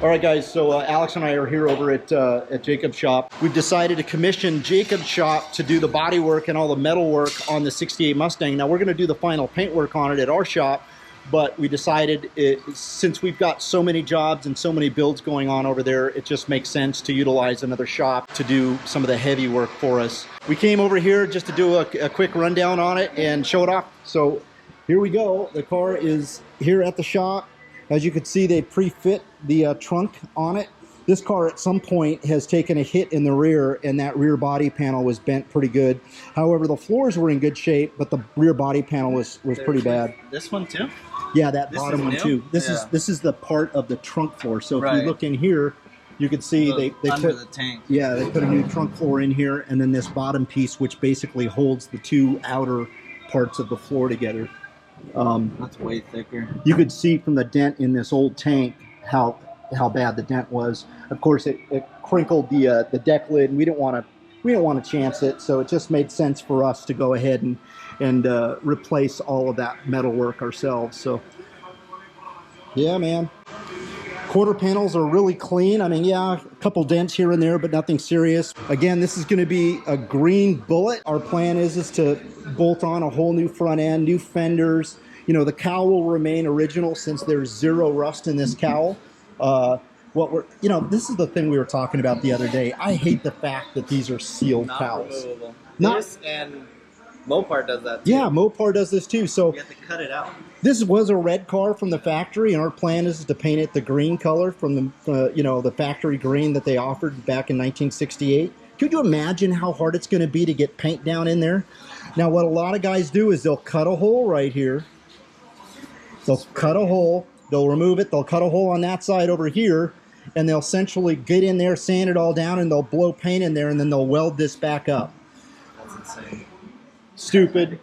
All right, guys, so Alex and I are here over at Jacob's shop. We've decided to commission Jacob's shop to do the body work and all the metal work on the 68 Mustang. Now, we're going to do the final paint work on it at our shop, but we decided since we've got so many jobs and so many builds going on over there, it just makes sense to utilize another shop to do some of the heavy work for us. We came over here just to do a quick rundown on it and show it off. So here we go. The car is here at the shop. As you can see, they pre-fit the trunk on it. This car at some point has taken a hit in the rear, and that rear body panel was bent pretty good. However, the floors were in good shape, but the rear body panel was pretty bad. This one too? Yeah, that bottom one too. This is the part of the trunk floor. So if you look in here, you can see they under put the tank. Yeah, they put a new trunk floor in here, and then this bottom piece, which basically holds the two outer parts of the floor together. That's way thicker. You could see from the dent in this old tank how bad the dent was. Of course, it crinkled the deck lid, and we didn't want to chance it, so it just made sense for us to go ahead and replace all of that metal work ourselves. So yeah, man. Quarter panels are really clean. I mean, yeah, a couple dents here and there, but nothing serious. Again, this is going to be a green Bullitt. Our plan is to bolt on a whole new front end, new fenders. You know, the cowl will remain original since there's zero rust in this cowl. This is the thing we were talking about the other day. I hate the fact that these are sealed cowls. Removable. This and Mopar does that too. Yeah, Mopar does this too. So you have to cut it out. This was a red car from the factory, and our plan is to paint it the green color from the factory green that they offered back in 1968. Could you imagine how hard it's going to be to get paint down in there? Now, what a lot of guys do is they'll cut a hole right here. They'll cut a hole. They'll remove it. They'll cut a hole on that side over here, and they'll essentially get in there, sand it all down, and they'll blow paint in there, and then they'll weld this back up. That's insane. Stupid.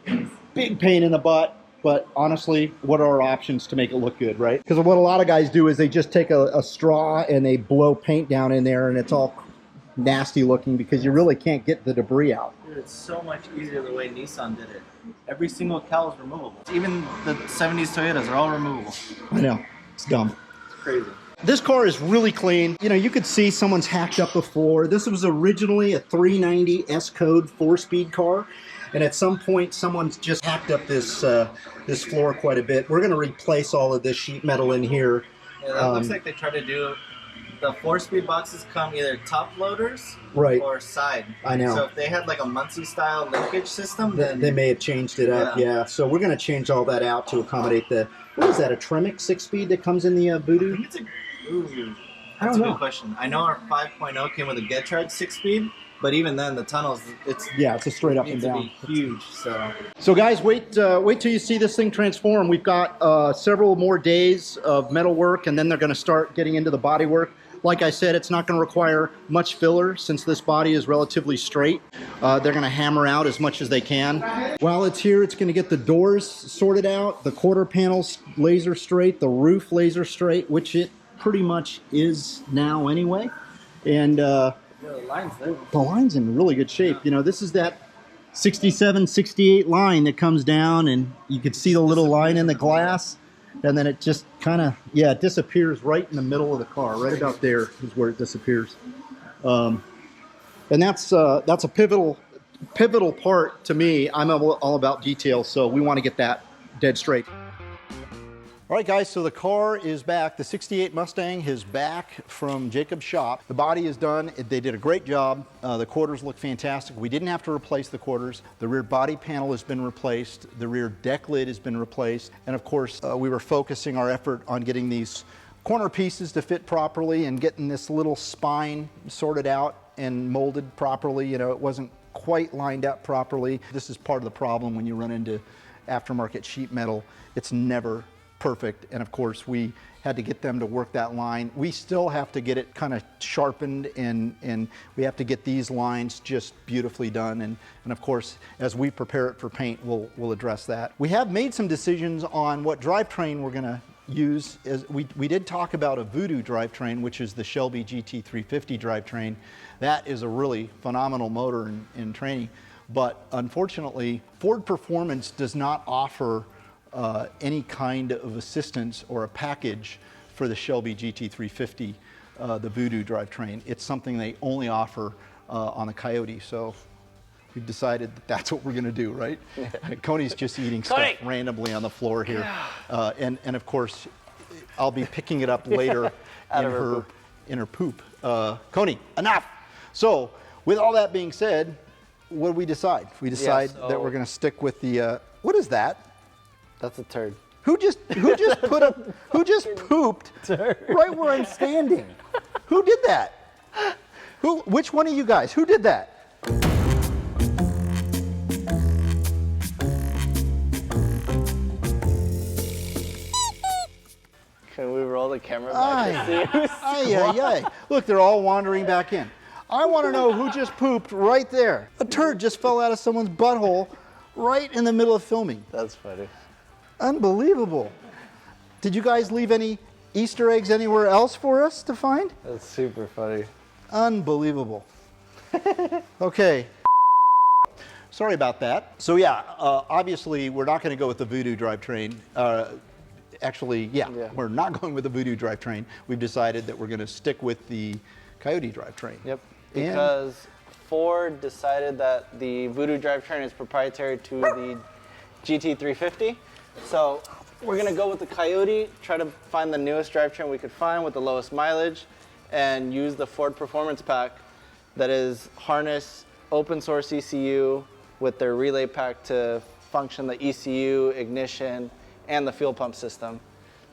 Big pain in the butt. But honestly, what are our options to make it look good, right? Because what a lot of guys do is they just take a straw and they blow paint down in there, and it's all nasty looking because you really can't get the debris out. Dude, it's so much easier the way Nissan did it. Every single cowl is removable. Even the 70s Toyotas are all removable. I know. It's dumb. It's crazy. This car is really clean. You know, you could see someone's hacked up the floor. This was originally a 390 S-Code 4-speed car. And at some point, someone's just hacked up this this floor quite a bit. We're going to replace all of this sheet metal in here. Yeah, that looks like they try to do. The 4-speed boxes come either top loaders or side. I know. So if they had like a Muncie style linkage system, then they may have changed it up. Yeah. So we're going to change all that out to accommodate the. What is that? A Tremec 6-speed that comes in the Voodoo? I think it's that's a good question. I know our 5.0 came with a Get Charge 6-speed. But even then, the tunnels, it's a straight up and down. Huge. So guys, wait till you see this thing transform. We've got several more days of metal work, and then they're going to start getting into the body work. Like I said, it's not going to require much filler since this body is relatively straight. They're going to hammer out as much as they can. While it's here, it's going to get the doors sorted out, the quarter panels laser straight, the roof laser straight, which it pretty much is now anyway. And the line's in really good shape. You know, this is that 67, 68 line that comes down, and you can see the little line in the glass, and then it just kind of, it disappears right in the middle of the car. Right about there is where it disappears. And that's a pivotal part to me. I'm all about details, so we want to get that dead straight. All right, guys, so the car is back. The 68 Mustang is back from Jacob's shop. The body is done. They did a great job. The quarters look fantastic. We didn't have to replace the quarters. The rear body panel has been replaced. The rear deck lid has been replaced. And of course, we were focusing our effort on getting these corner pieces to fit properly and getting this little spine sorted out and molded properly. You know, it wasn't quite lined up properly. This is part of the problem when you run into aftermarket sheet metal. It's never perfect, and of course we had to get them to work that line. We still have to get it kind of sharpened, and we have to get these lines just beautifully done, and of course as we prepare it for paint, we'll address that. We have made some decisions on what drivetrain we're going to use. We did talk about a Voodoo drivetrain, which is the Shelby GT350 drivetrain. That is a really phenomenal motor in training, but unfortunately Ford Performance does not offer any kind of assistance or a package for the Shelby GT350, the Voodoo drivetrain. It's something they only offer on the Coyote, so we've decided that that's what we're going to do, right? Coney's just eating stuff randomly on the floor here. And of course, I'll be picking it up later in her poop. Coney, enough! So, with all that being said, what do we decide? We decide that we're going to stick with the, what is that? That's a turd. Who just pooped right where I'm standing? Who did that? Which one of you guys? Who did that? Can we roll the camera back to see? Look, they're all wandering back in. I want to know who just pooped right there. A turd just fell out of someone's butthole right in the middle of filming. That's funny. Unbelievable. Did you guys leave any Easter eggs anywhere else for us to find? That's super funny. Unbelievable. Okay. Sorry about that. So yeah, obviously we're not going to go with the Voodoo drivetrain. We're not going with the Voodoo drivetrain. We've decided that we're going to stick with the Coyote drivetrain. Yep. Because Ford decided that the Voodoo drivetrain is proprietary to the GT350. So we're going to go with the Coyote, try to find the newest drivetrain we could find with the lowest mileage, and use the Ford Performance Pack that is harness open source ECU with their relay pack to function the ECU, ignition, and the fuel pump system.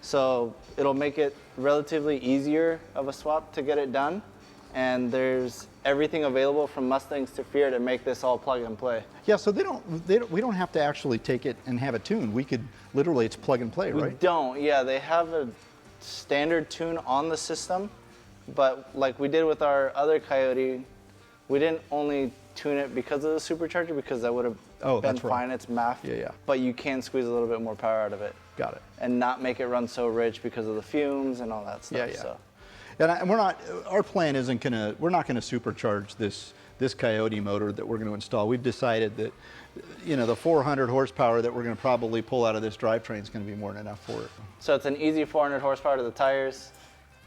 So it'll make it relatively easier of a swap to get it done. And there's everything available from Mustangs to Fear to make this all plug and play. Yeah, so we don't have to actually take it and have it tuned. We could literally, it's plug and play, right? We don't. Yeah, they have a standard tune on the system, but like we did with our other Coyote, we didn't only tune it because of the supercharger, because that would have been fine. It's MAF. Yeah. But you can squeeze a little bit more power out of it. Got it. And not make it run so rich because of the fumes and all that stuff. Yeah. So. And we're not. Our plan isn't gonna. We're not gonna supercharge this Coyote motor that we're going to install. We've decided that, the 400 horsepower that we're going to probably pull out of this drivetrain is going to be more than enough for it. So it's an easy 400 horsepower to the tires.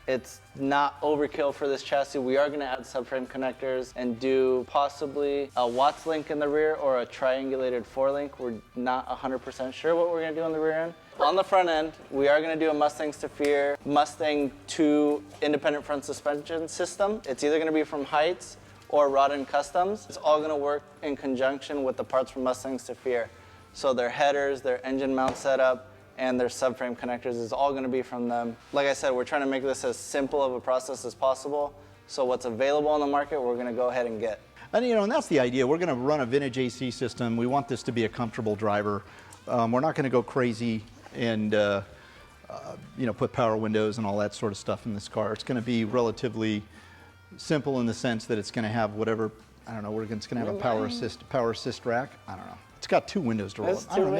It's not overkill for this chassis. We are going to add subframe connectors and do possibly a Watts link in the rear or a triangulated 4-link. We're not 100% sure what we're going to do on the rear end. On the front end, we are going to do a Mustangs to Fear Mustang 2 independent front suspension system. It's either going to be from Heights or Rodden Customs. It's all going to work in conjunction with the parts from Mustangs to Fear. So their headers, their engine mount setup, and their subframe connectors is all going to be from them. Like I said, we're trying to make this as simple of a process as possible. So what's available on the market, we're going to go ahead and get. And and that's the idea. We're going to run a vintage AC system. We want this to be a comfortable driver. We're not going to go crazy and put power windows and all that sort of stuff in this car. It's going to be relatively simple in the sense that it's going to have whatever, I don't know, it's going to have a power assist rack. I don't know. It's got 2 windows to roll up. I don't know,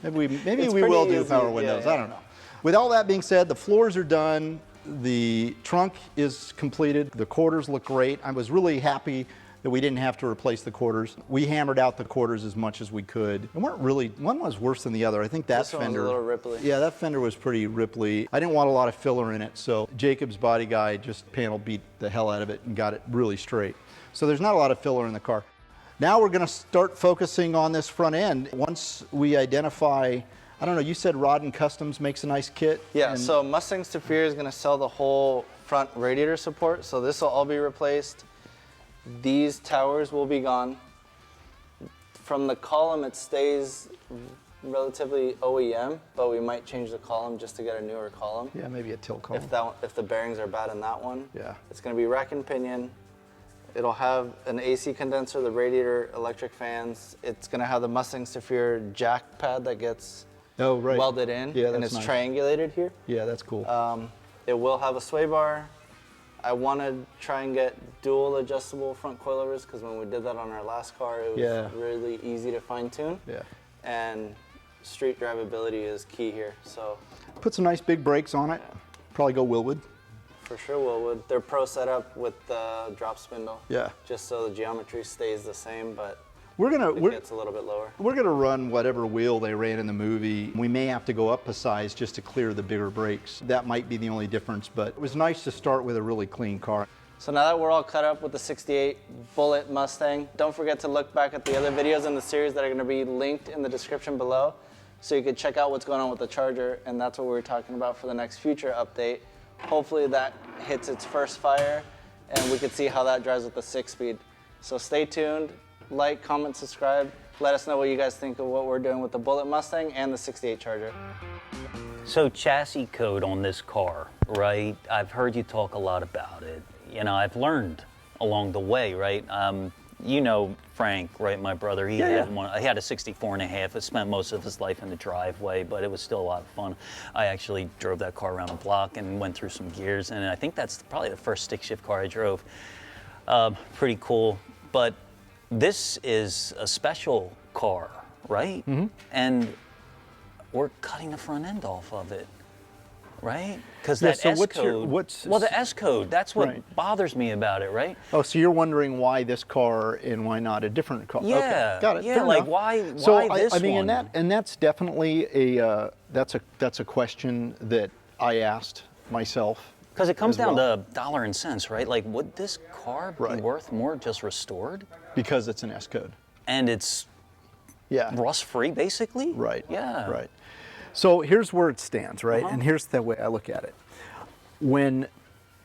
maybe we will do power windows. Yeah. I don't know. With all that being said, the floors are done. The trunk is completed. The quarters look great. I was really happy that we didn't have to replace the quarters. We hammered out the quarters as much as we could. And one was worse than the other. I think that this fender was a little ripply. Yeah, that fender was pretty ripply. I didn't want a lot of filler in it, so Jacob's body guy just panel beat the hell out of it and got it really straight. So there's not a lot of filler in the car. Now we're going to start focusing on this front end. Once we identify, I don't know, you said Rodden Customs makes a nice kit? Yeah, so Mustangs to Fear is going to sell the whole front radiator support, so this will all be replaced. These towers will be gone. From the column, it stays relatively OEM, but we might change the column just to get a newer column. Yeah, maybe a tilt column. If the bearings are bad in that one. Yeah. It's going to be rack and pinion. It'll have an AC condenser, the radiator, electric fans. It's going to have the Mustangs to Fear jack pad that gets welded in, and it's nice. Triangulated here. Yeah, that's cool. It will have a sway bar. I want to try and get dual adjustable front coilovers because when we did that on our last car, it was really easy to fine tune. Yeah. And street drivability is key here. So put some nice big brakes on it. Probably go Wilwood. For sure, Willwood. They're pro setup with the drop spindle. Yeah. Just so the geometry stays the same, but It gets a little bit lower. We're gonna run whatever wheel they ran in the movie. We may have to go up a size just to clear the bigger brakes. That might be the only difference, but it was nice to start with a really clean car. So now that we're all cut up with the 68 Bullitt Mustang, don't forget to look back at the other videos in the series that are gonna be linked in the description below, so you can check out what's going on with the Charger, and that's what we're talking about for the next future update. Hopefully that hits its first fire, and we can see how that drives with the 6-speed. So stay tuned, like, comment, subscribe. Let us know what you guys think of what we're doing with the Bullitt Mustang and the 68 Charger. So chassis code on this car, right? I've heard you talk a lot about it. You know, I've learned along the way, right? You know Frank, right, my brother, he had one. He had a 64.5. It spent most of his life in the driveway, but it was still a lot of fun. I actually drove that car around the block and went through some gears, and I think that's probably the first stick shift car I drove. Pretty cool, but this is a special car, right? Mm-hmm. And we're cutting the front end off of it, right? Because that S code. Well, the S code. That's what bothers me about it, right? Oh, so you're wondering why this car and why not a different car? Yeah, okay, got it. Yeah, fair like enough. why this I mean, one? and that's definitely that's a question that I asked myself. Because it comes down to dollar and cents, right? Like, would this car be worth more just restored? Because it's an S code. And it's rust-free, basically? Right. Yeah. Right. So here's where it stands, right? And here's the way I look at it.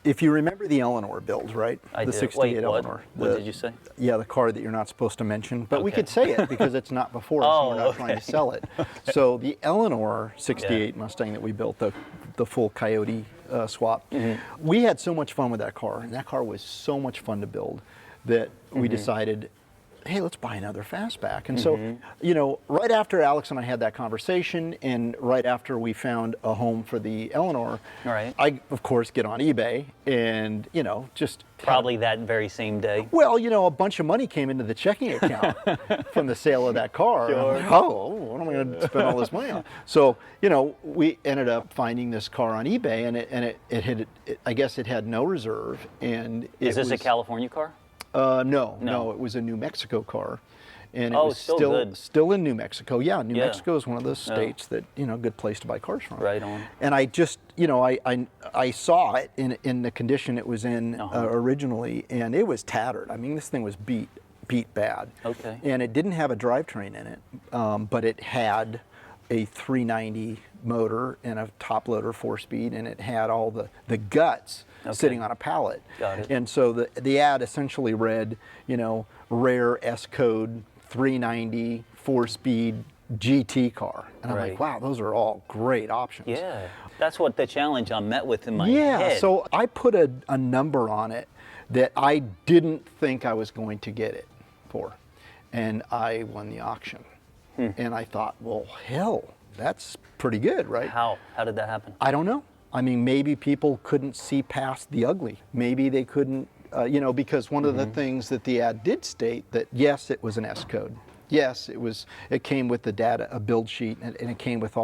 If you remember the Eleanor build, right? I the do. 68 Wait, Eleanor. What did you say? Yeah, the car that you're not supposed to mention, but we could say it because it's not before us and we're not trying to sell it. So the Eleanor 68 Mustang that we built, the full Coyote swap, we had so much fun with that car, and that car was so much fun to build that we decided, hey, let's buy another fastback. And so, you know, right after Alex and I had that conversation, and right after we found a home for the Eleanor, I, of course, get on eBay and, you know, just... Probably that very same day. Well, you know, a bunch of money came into the checking account from the sale of that car. Sure. Like, oh, what am I going to spend all this money on? So, you know, we ended up finding this car on eBay, and I guess it had no reserve. And Is this a California car? No, it was a New Mexico car, and it was still in New Mexico. Yeah, New Mexico is one of those states that, you know, good place to buy cars from. Right on. And I just, you know, I saw it in the condition it was in originally, and it was tattered. I mean, this thing was beat bad. Okay. And it didn't have a drivetrain in it, but it had a 390 motor and a top loader 4-speed, and it had all the guts sitting on a pallet. Got it. And so the ad essentially read, you know, rare S code 390 4-speed GT car. And I'm like, wow, those are all great options. Yeah, that's what the challenge I met with in my head. Yeah, so I put a number on it that I didn't think I was going to get it for, and I won the auction. And I thought, well, hell, that's pretty good, right? How did that happen? I don't know. I mean, maybe people couldn't see past the ugly. Maybe they couldn't, you know, because one of the things that the ad did state that, yes, it was an S code. Yes, it came with the data, a build sheet, and it came with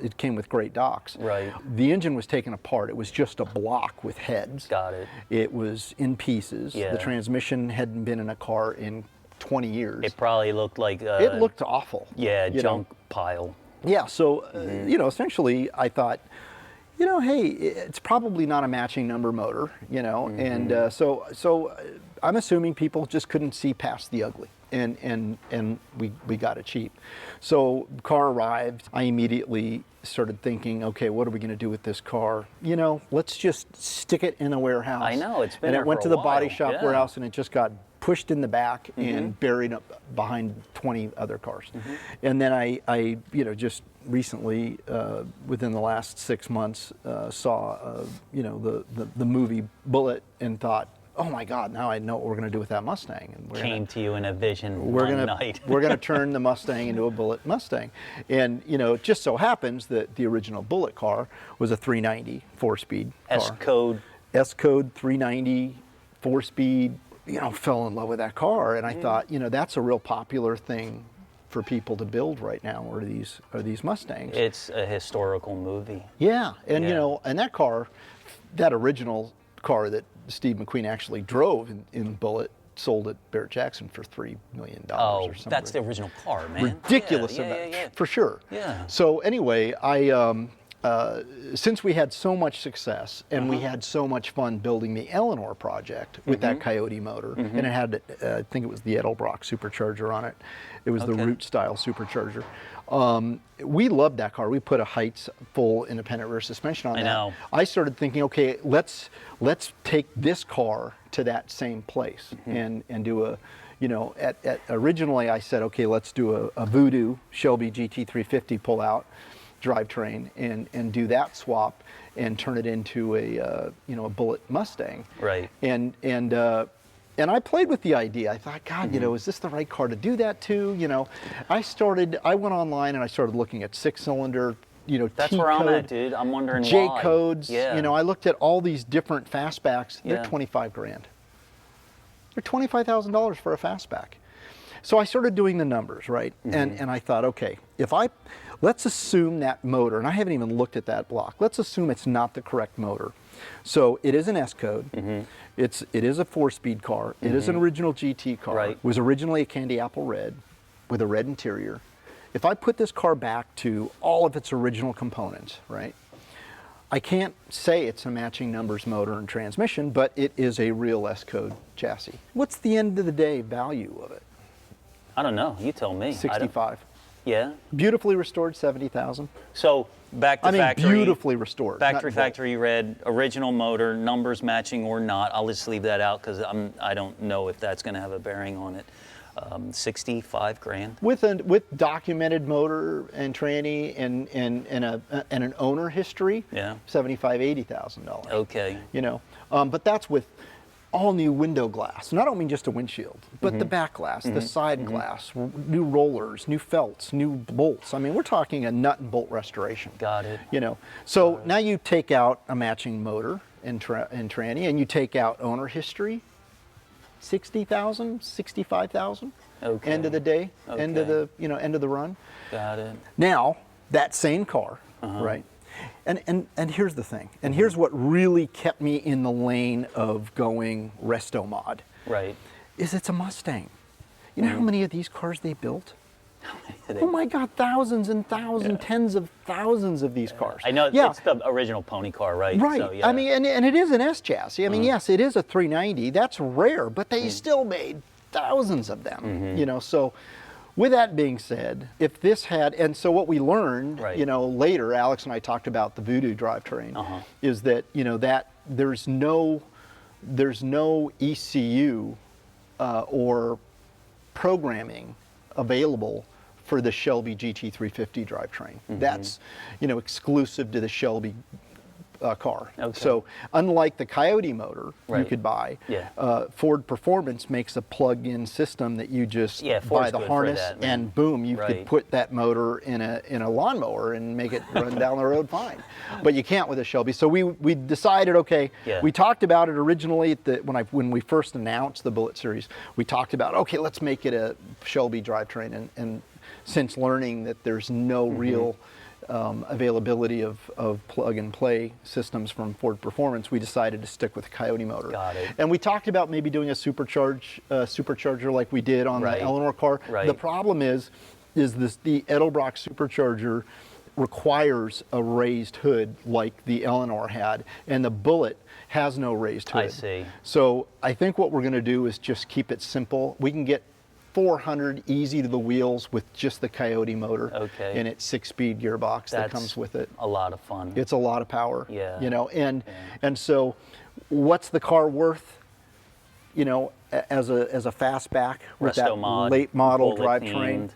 it came with great docs. Right. The engine was taken apart. It was just a block with heads. Got it. It was in pieces. Yeah. The transmission hadn't been in a car in 20 years. It probably looked like... it looked awful. Yeah, junk pile. Yeah, so, you know, essentially I thought, you know, hey, it's probably not a matching number motor, you know, and so I'm assuming people just couldn't see past the ugly, and we got it cheap. So car arrived, I immediately started thinking, okay, what are we going to do with this car? You know, let's just stick it in a warehouse. I know, it's been and there it went for to a the while. body shop warehouse, and it just got pushed in the back and buried up behind 20 other cars. And then I you know, just recently, within the last 6 months, saw, you know, the movie Bullitt and thought, oh my God, now I know what we're going to do with that Mustang. And Came to you in a vision one night. We're going to turn the Mustang into a Bullitt Mustang. And, you know, it just so happens that the original Bullitt car was a 390 4-speed car. S code 390 4-speed. You know, fell in love with that car, and I thought, you know, that's a real popular thing for people to build right now, are these Mustangs. It's a historical movie. Yeah, and you know, and that car, that original car that Steve McQueen actually drove in Bullitt sold at Barrett-Jackson for $3 million Oh, or something. that's the original car, man. Ridiculous Yeah, amount, for sure. Yeah. So anyway, since we had so much success and we had so much fun building the Eleanor project with that Coyote motor, and it had, I think it was the Edelbrock supercharger on it. It was the root style supercharger. We loved that car. We put a Heights full independent rear suspension on that. I know. I started thinking, okay, let's take this car to that same place and do a, you know, originally I said, okay, let's do a Voodoo Shelby GT350 pull out drivetrain and do that swap and turn it into a you know, a Bullitt Mustang. Right. And I played with the idea. I thought, God, you know, is this the right car to do that to? You know, I went online and I started looking at 6-cylinder, you know, That's T-code, where I'm at, dude. I'm wondering J why. codes. Yeah. You know, I looked at all these different fastbacks. They're 25 grand. They're $25,000 for a fastback. So I started doing the numbers, right? And I thought, okay, let's assume that motor, and I haven't even looked at that block. Let's assume it's not the correct motor. So it is an S code. It is a 4-speed car. It is an original GT car. Right. It was originally a candy apple red with a red interior. If I put this car back to all of its original components, right? I can't say it's a matching numbers motor and transmission, but it is a real S code chassis. What's the end of the day value of it? I don't know. You tell me. 65. Yeah. Beautifully restored, 70,000. So back to factory. Beautifully restored. Factory red, original motor, numbers matching or not. I'll just leave that out because I don't know if that's going to have a bearing on it. 65 grand. With documented motor and tranny and an owner history. Yeah. $75,000-$80,000. Okay. You know, but that's with all new window glass. And I don't mean just a windshield, but the back glass, the side glass, new rollers, new felts, new bolts. I mean, we're talking a nut and bolt restoration. Got it. You know, so now you take out a matching motor and tranny, and you take out owner history. 60,000, 65,000. Okay. End of the day, end of Okay. the end of the run. Got it. Now that same car, right? And here's the thing, and here's what really kept me in the lane of going resto mod. Right. Is it's a Mustang. You know how many of these cars they built? Oh my God, thousands and thousands, tens of thousands of these cars. I know it's the original pony car, right? Right. So, yeah. I mean, and it is an S chassis. I mean, yes, it is a 390. That's rare, but they still made thousands of them. You know, so with that being said, if this had, and so what we learned, you know, later, Alex and I talked about the Voodoo drivetrain, is that, you know, that there's no ECU or programming available for the Shelby GT350 drivetrain. That's, you know, exclusive to the Shelby car. Okay. So unlike the Coyote motor you could buy, Ford Performance makes a plug-in system that you just buy the harness and boom, you could put that motor in a lawnmower and make it run down the road fine. But you can't with a Shelby. So we decided, okay, we talked about it originally when we first announced the Bullitt series. We talked about, okay, let's make it a Shelby drivetrain, and since learning that there's no real availability of plug-and-play systems from Ford Performance, we decided to stick with the Coyote motor. Got it. And we talked about maybe doing a supercharger like we did on the Eleanor car. The problem is the Edelbrock supercharger requires a raised hood like the Eleanor had, and the Bullitt has no raised hood. I see. So I think what we're going to do is just keep it simple. We can get 400 easy to the wheels with just the Coyote motor and its 6-speed gearbox that comes with it. A lot of fun. It's a lot of power. Yeah. You know, and so what's the car worth? You know, as a fastback with that late model drivetrain,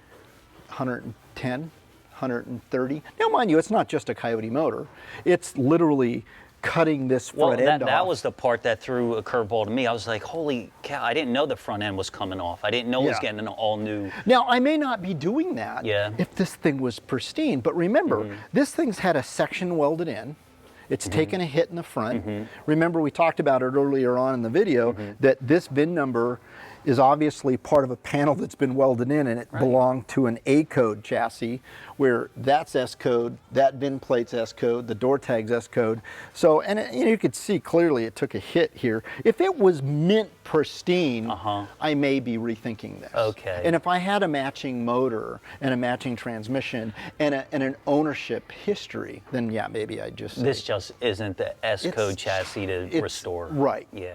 110, 130. Now, mind you, it's not just a Coyote motor. It's literally cutting this front end off. That was the part that threw a curveball to me. I was like, holy cow, I didn't know the front end was coming off. I didn't know it was getting an all new. Now, I may not be doing that if this thing was pristine, but remember, this thing's had a section welded in. It's taken a hit in the front. Remember, we talked about it earlier on in the video that this VIN number is obviously part of a panel that's been welded in, and it belonged to an A code chassis, where that's S code, that VIN plate's S code, the door tag's S code. So, and you could see clearly it took a hit here. If it was mint pristine, I may be rethinking this. Okay. And if I had a matching motor and a matching transmission and an ownership history, then yeah, maybe I'd just say, this just isn't the S code chassis to restore. Right. Yeah.